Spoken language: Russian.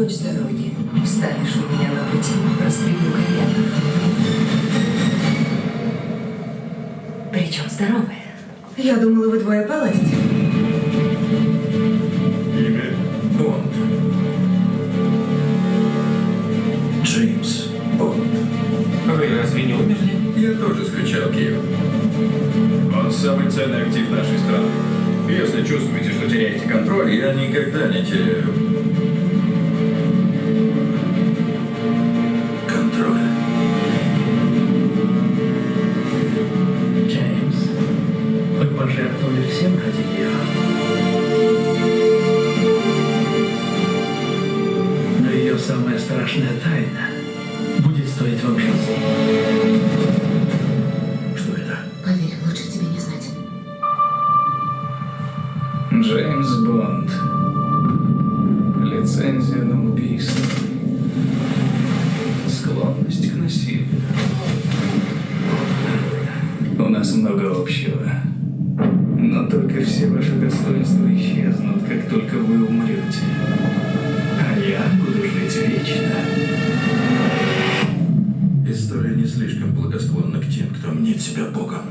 Будь с дороги. Встанешь у меня на пути, прострелю коня. Причем здоровая. Я думала, вы двое поладите. Имя Бонд. Джеймс Бонд. Вы разве не умерли? Я тоже скачал Киев. Он самый ценный актив нашей страны. Если чувствуете, что теряете контроль, я никогда не теряю контроль. Джеймс, вы пожертвовали всем ради нее. Но ее самая страшная тайна будет стоить вам жизни. Что это? Поверь, лучше тебе не знать. Джеймс Бонд. Лицензия на убийство. Склонность к насилию. У нас много общего. Но только все ваши достоинства исчезнут, как только вы умрете. А я буду жить вечно. История не слишком благосклонна к тем, кто мнит себя Богом.